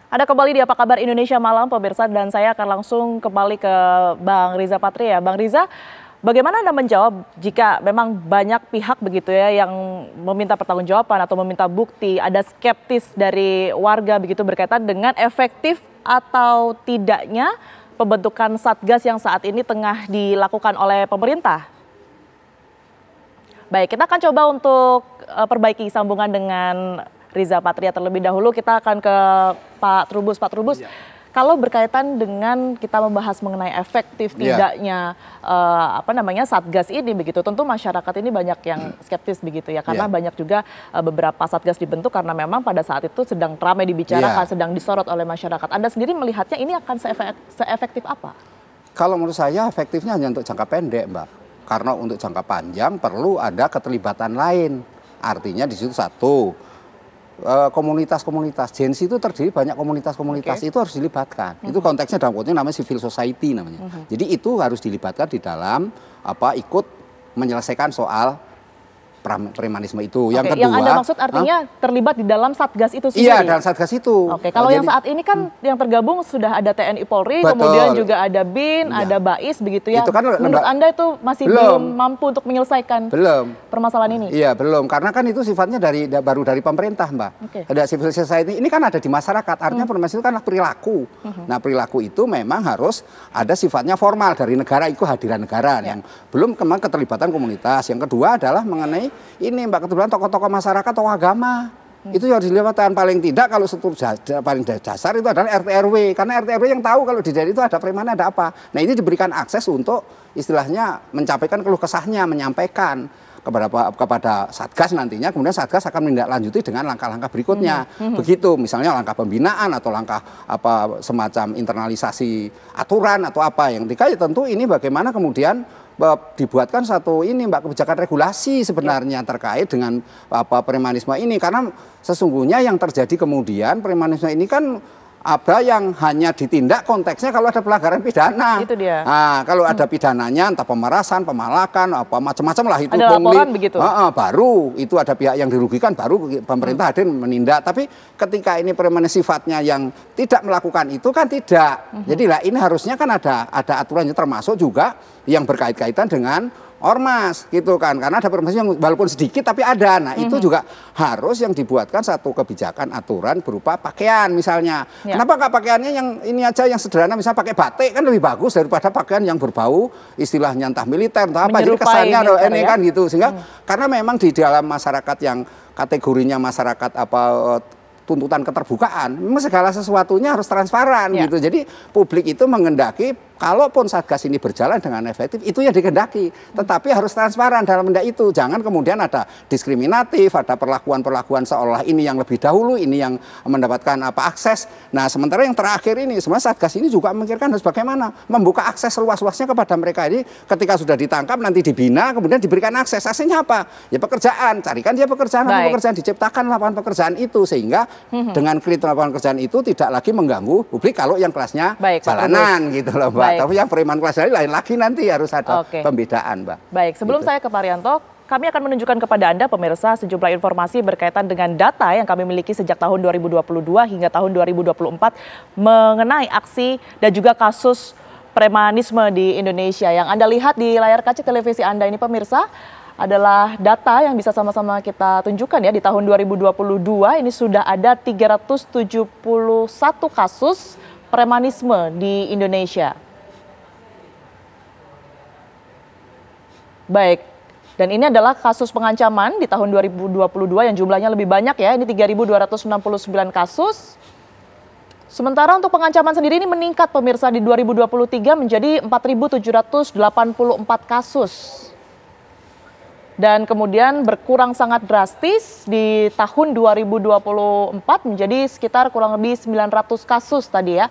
Ada kembali di Apa Kabar Indonesia Malam, pemirsa, dan saya akan langsung kembali ke Bang Riza Patria. Bang Riza, bagaimana Anda menjawab jika memang banyak pihak begitu ya yang meminta pertanggungjawaban atau meminta bukti, ada skeptis dari warga begitu berkaitan dengan efektif atau tidaknya pembentukan Satgas yang saat ini tengah dilakukan oleh pemerintah? Baik, kita akan coba untuk perbaiki sambungan dengan Riza Patria terlebih dahulu. Kita akan ke Pak Trubus. Pak Trubus, kalau berkaitan dengan kita membahas mengenai efektif tidaknya Satgas ini begitu, tentu masyarakat ini banyak yang skeptis begitu ya, karena banyak juga beberapa Satgas dibentuk karena memang pada saat itu sedang ramai dibicarakan, sedang disorot oleh masyarakat. Anda sendiri melihatnya ini akan seefektif apa? Kalau menurut saya efektifnya hanya untuk jangka pendek, Mbak. Karena untuk jangka panjang perlu ada keterlibatan lain. Artinya di situ satu, komunitas-komunitas Gen Z itu terdiri banyak komunitas-komunitas, itu harus dilibatkan. Itu konteksnya dalam konteks namanya civil society namanya. Jadi itu harus dilibatkan di dalam ikut menyelesaikan soal premanisme itu. Yang kedua, yang Anda maksud artinya terlibat di dalam Satgas itu sendiri? Iya, dalam Satgas itu. Oke, kalau yang saat ini kan yang tergabung sudah ada TNI Polri, kemudian juga ada BIN, ada BAIS begitu ya. Itu kan, menurut Anda itu masih belum mampu untuk menyelesaikan permasalahan ini? Iya, belum. Karena kan itu sifatnya baru dari pemerintah, Mbak. Ada civil society, ini kan ada di masyarakat. Artinya permasalahan itu kan perilaku. Nah, perilaku itu memang harus ada sifatnya formal dari negara, itu hadiran negara. Yang belum kemana keterlibatan komunitas. Yang kedua adalah mengenai ini, Mbak, kebetulan tokoh-tokoh masyarakat, tokoh agama. Itu harus dilibatkan. Paling tidak kalau paling dasar itu adalah RT RW. Karena RT RW yang tahu kalau di daerah itu ada preman, ada apa. Nah, ini diberikan akses untuk istilahnya mencapaikan keluh kesahnya, menyampaikan kepada Satgas nantinya, kemudian Satgas akan menindaklanjuti dengan langkah-langkah berikutnya. Begitu, misalnya langkah pembinaan atau langkah semacam internalisasi aturan atau apa. Yang ketiga ya tentu ini bagaimana kemudian dibuatkan satu kebijakan regulasi sebenarnya terkait dengan premanisme ini, karena sesungguhnya yang terjadi kemudian premanisme ini kan ada yang hanya ditindak konteksnya kalau ada pelanggaran pidana. Itu dia. Nah, kalau ada pidananya entah pemerasan, pemalakan, apa macam-macam lah itu. Ada laporan begitu. Baru itu ada pihak yang dirugikan, baru pemerintah hadir menindak. Tapi ketika ini premanis sifatnya yang tidak melakukan itu kan tidak. Jadi lah ini harusnya kan ada aturannya, termasuk juga yang berkait-kaitan dengan ormas gitu kan, karena ada permainan yang walaupun sedikit tapi ada. Nah, itu juga harus yang dibuatkan satu kebijakan aturan berupa pakaian misalnya. Kenapa nggak pakaiannya yang ini aja yang sederhana, misalnya pakai batik kan lebih bagus daripada pakaian yang berbau istilahnya entah militer entah apa. Jadi kesannya ini kan gitu, sehingga karena memang di dalam masyarakat yang kategorinya masyarakat tuntutan keterbukaan, memang segala sesuatunya harus transparan gitu. Jadi publik itu mengendaki kalaupun Satgas ini berjalan dengan efektif, itu yang dikehendaki. Tetapi harus transparan dalam benda itu. Jangan kemudian ada diskriminatif, ada perlakuan-perlakuan seolah ini yang lebih dahulu, ini yang mendapatkan akses. Nah, sementara yang terakhir ini, sebenarnya Satgas ini juga memikirkan harus bagaimana membuka akses seluas-luasnya kepada mereka ini. Ketika sudah ditangkap, nanti dibina, kemudian diberikan akses. Aksesnya apa? Ya pekerjaan. Carikan dia pekerjaan, diciptakan lapangan pekerjaan itu. Sehingga dengan kriteria lapangan pekerjaan itu tidak lagi mengganggu publik kalau yang kelasnya jalanan gitu loh, Mbak. Tapi yang preman kelas lain lagi nanti harus ada pembedaan, Mbak. Baik, sebelum saya ke Pak Rianto, kami akan menunjukkan kepada Anda pemirsa sejumlah informasi berkaitan dengan data yang kami miliki sejak tahun 2022 hingga tahun 2024 mengenai aksi dan juga kasus premanisme di Indonesia. Yang Anda lihat di layar kaca televisi Anda ini pemirsa adalah data yang bisa sama-sama kita tunjukkan ya. Di tahun 2022 ini sudah ada 371 kasus premanisme di Indonesia. Baik, dan ini adalah kasus pengancaman di tahun 2022 yang jumlahnya lebih banyak ya, ini 3.269 kasus. Sementara untuk pengancaman sendiri ini meningkat pemirsa di 2023 menjadi 4.784 kasus. Dan kemudian berkurang sangat drastis di tahun 2024 menjadi sekitar kurang lebih 900 kasus tadi ya.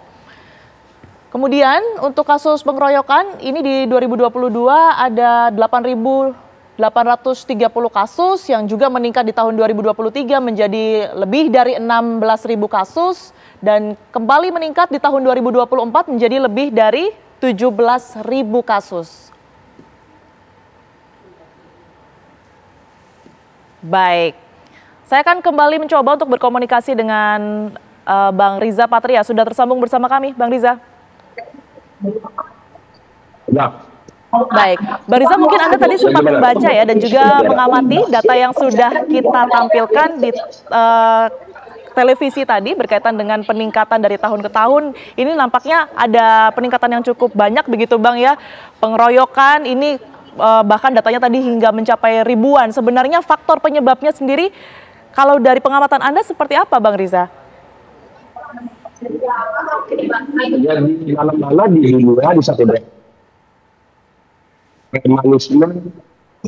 Kemudian untuk kasus pengeroyokan ini di 2022 ada 8.830 kasus yang juga meningkat di tahun 2023 menjadi lebih dari 16.000 kasus dan kembali meningkat di tahun 2024 menjadi lebih dari 17.000 kasus. Baik, saya akan kembali mencoba untuk berkomunikasi dengan Bang Riza Patria. Sudah tersambung bersama kami, Bang Riza. Ya. Baik, Bang Riza, mungkin Anda tadi sempat membaca ya dan juga mengamati data yang sudah kita tampilkan di televisi tadi berkaitan dengan peningkatan dari tahun ke tahun. Ini nampaknya ada peningkatan yang cukup banyak begitu Bang ya. Pengeroyokan ini bahkan datanya tadi hingga mencapai ribuan. Sebenarnya faktor penyebabnya sendiri kalau dari pengamatan Anda seperti apa Bang Riza? Jadi mana-mana di dunia di satu daerah premanisme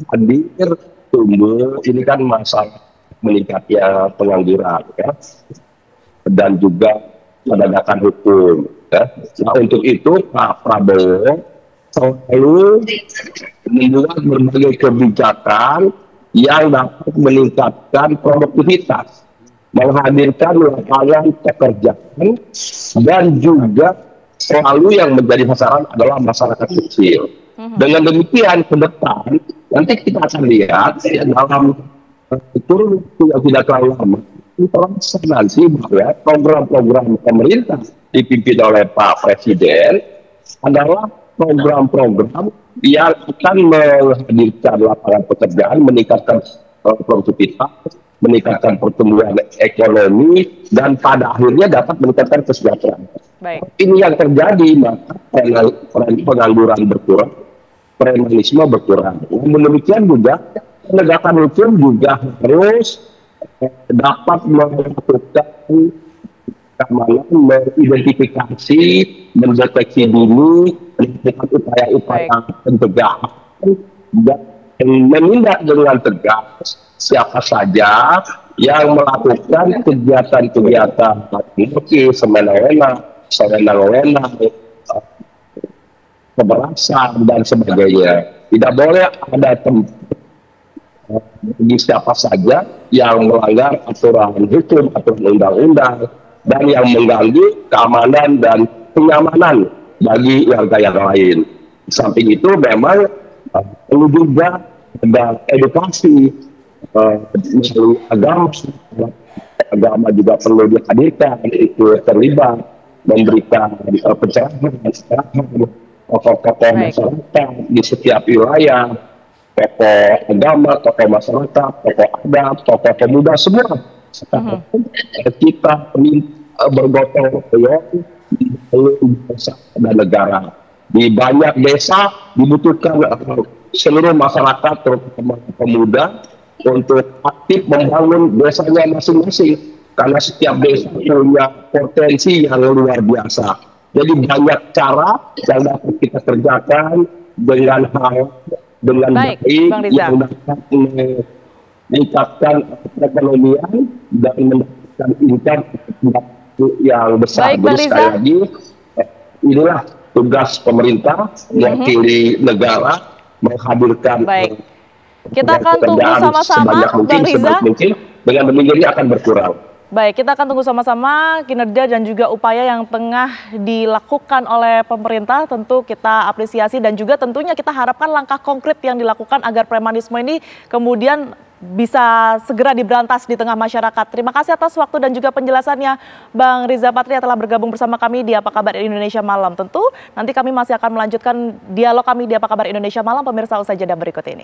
hadir tumbuh, ini kan masalah meningkatnya pengangguran ya, dan juga penegakan hukum ya. Nah untuk itu Pak Prabowo selalu membuat berbagai kebijakan yang dapat meningkatkan produktivitas, menghadirkan lapangan pekerjaan, dan juga selalu yang menjadi sasaran adalah masyarakat kecil. Dengan demikian ke depan nanti kita akan lihat ya, dalam turun waktu yang tidak terlalu lama terasa nanti bahwa program-program pemerintah dipimpin oleh Pak Presiden adalah program-program yang akan menghadirkan lapangan pekerjaan, meningkatkan produktivitas, meningkatkan pertumbuhan ekonomi, dan pada akhirnya dapat meningkatkan kesejahteraan. Baik. Ini yang terjadi, maka pengangguran berkurang, premanisme berkurang. Namun demikian juga penegakan hukum juga harus dapat melakukan keamanan, mengidentifikasi, mendeteksi dini, melakukan upaya-upaya pencegahan, dan menindak dengan tegas siapa saja yang melakukan kegiatan-kegiatan semena-mena, pemerasan dan sebagainya. Tidak boleh ada tempat bagi siapa saja yang melanggar aturan hukum, aturan undang-undang, dan yang mengganggu keamanan dan kenyamanan bagi warga yang lain. Di samping itu memang perlu juga ada edukasi melalui agama juga perlu dihadirkan, itu terlibat memberikan pencerahan tokoh-tokoh masyarakat di setiap wilayah, tokoh agama, tokoh masyarakat, tokoh adat, tokoh pemuda, semua. Kita bergotong royong di desa dan negara. Di banyak desa dibutuhkan seluruh masyarakat, terutama pemuda, untuk aktif membangun desanya masing-masing. Karena setiap desa punya potensi yang luar biasa. Jadi banyak cara yang dapat kita kerjakan dengan baik yang dapat meningkatkan perekonomian dan mendapatkan income yang besar. Baik, jadi sekali lagi inilah tugas pemerintah mewakili negara menghadirkan. Baik. Kita akan tunggu sama-sama, Bang Riza. Dengan demikian akan berkurang. Baik, kita akan tunggu sama-sama kinerja dan juga upaya yang tengah dilakukan oleh pemerintah. Tentu kita apresiasi dan juga tentunya kita harapkan langkah konkret yang dilakukan agar premanisme ini kemudian bisa segera diberantas di tengah masyarakat. Terima kasih atas waktu dan juga penjelasannya Bang Riza Patria telah bergabung bersama kami di Apa Kabar Indonesia Malam. Tentu nanti kami masih akan melanjutkan dialog kami di Apa Kabar Indonesia Malam, pemirsa, usai jeda berikut ini.